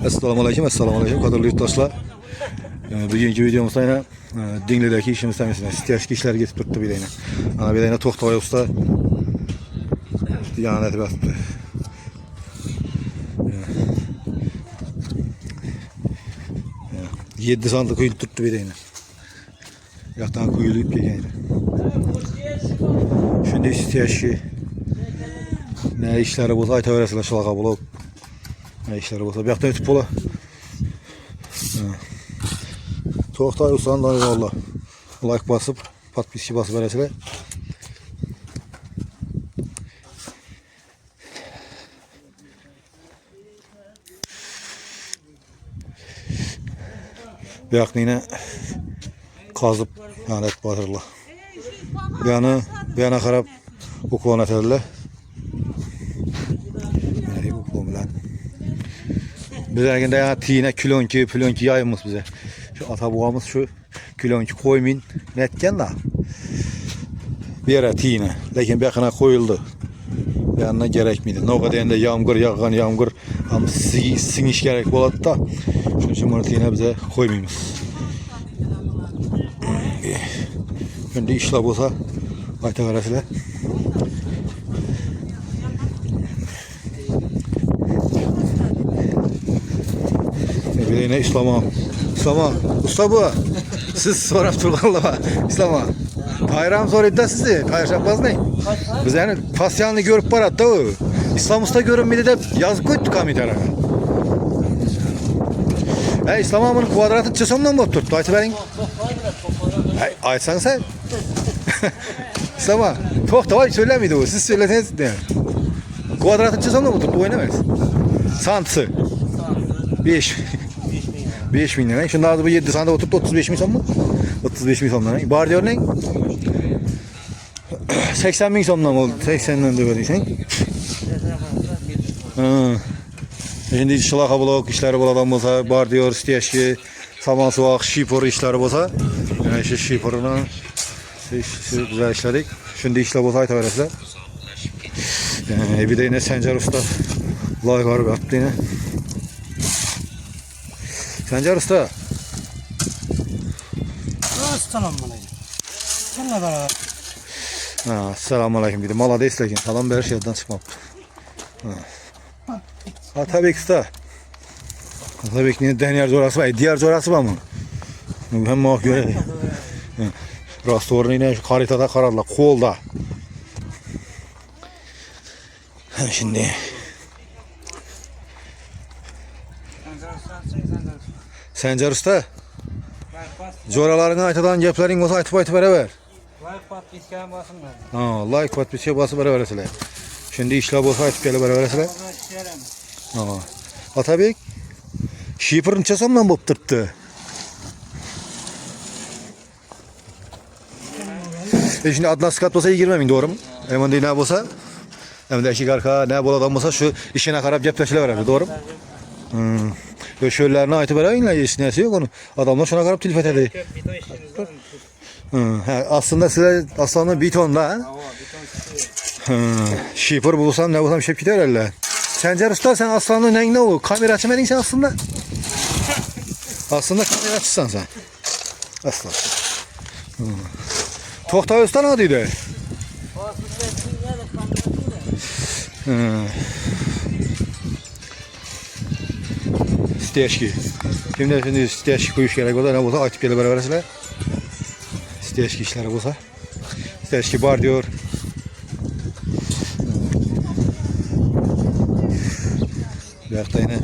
Assalomu alaykum qadrli yurtdoshlar. Bugungi videomizda yana Dingledagi ishimizdan emasmiz. Stechki ishlarga ketib turibdi bu yerda. Ana bu yerda To'xtavoy usta yana aytib turibdi. 7 sandık qo'yilib turibdi bu yerda. Yoqdan qo'yilib kelgan. Shunday stechki ne ishlari bo'lsa aytaverasizlar shunaqa blog. Ne işleri olsa. Bir yaktan ötüp ola. To'xtavoy ustani valla. Like basıp, подписки basıp veresizler. Bir yaktan yine kazıp yani et batırırlar. Bir yana karab uklon eterler. Bizlerinde ya tine külonki yayımız bize. Şu atabağımız şu külonki koymayın netken da. Bir yere tine. Lakin bir yakına koyuldu. Yanına gerek miydi? Ne kadar da yağmur yağan yağmur ama siniş gerek boladı da. Şunun için bunu tine bize koymayımız. Şimdi işler olsa ayta veresiyle. Ne İslam'a usta bu siz sorap turganlar İslam'a Tayram soruyor da sizi kayışapmaz ne biz yani pasyanını görüp barat da o İslam usta görünmedi de yazıp koyduk kamitara İslam'a bunun kvadratı çesamdan mı oturttu aytı verin aytsan sen İslam'a To'xtavoy söylemiydi o siz söyleseniz de kvadratı çesamdan mı oturttu oynamayız santısı 5 bin lira. Şimdi bu 7 sandık oturup 35 bin son mu? 35 bin sondan. Bar diyor ne? 80 bin sondan oldu. 80'den de verdiysen. Şimdi şılaka blok işleri buladan olsa, bar diyor, stechki, saman suak, şipor işleri olsa. Yani işte şiporuna güzel işledik. Şimdi işler olsa ayta verirler. Bir de yine Sencer Usta like var bir attı yine. Sencer Usta. Selamünaleyküm. Seninle beraber. Selamünaleyküm. Mala destekleyin. Salam her şeyden çıkmam. Tabii ki usta. Tabii ki diğer zorası var. Diğer zorası var mı? Ben muhak göre. Rastorunu yine şu haritada kararlar. Kolda. Şimdi. Sencer Usta. Coralarına aytadan geplerin olsa aytıp beraber. Like подписка basınlar. Like подписка basıp beraber. Şimdi işler olsa aytıp beraber. Atabek. Şipirin çesamdan bop turttu. Şimdi Atlas kat olsa iyi girmemin doğru mu? Hemen de ne olsa. Hem de eşik arka ne bol adam olsa şu işine karab gepleşiyle beraber doğru mu? Şöylerine aytıp beraber nesi yok onu. Adamlar şuna karab tilfet edeyim. Aslında size aslanın bir ton da. Şipir bulsam ne bulsam şep gider herhalde. Sencer Usta sen aslanın ne o? Kamera açmadın sen aslında. Aslında kamera açsan sen. Aslan. To'xtavoy Usta ne deydi? Stechki. Şimdi stechki koyuş gerek olsa ne olsa aytıp gelip beraber stechki işleri olsa. Stechki bar diyor. Bir yakta yine.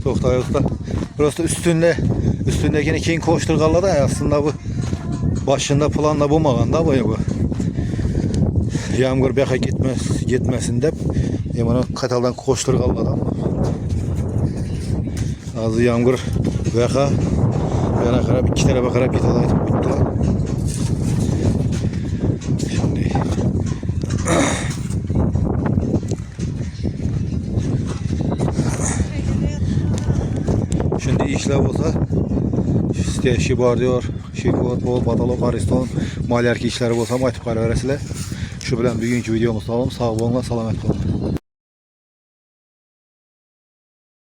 To'xtavoy Usta. Burası üstündekini keyin koşturgalar da aslında bu başında planla bulmagan da bu. Yağmur bir gitmesin de bunu kataldan koşturgalar da. Azı yağmur veya yana karab iki tarafa karab gittiler. Şimdi işler olsa stechki bar diyor. Şirkot, bol, patolog, ariston, malyarki işleri olsa aytıp beraber. Şu bilen bugünkü videomuz tamam. Sağ olun, selamet olun.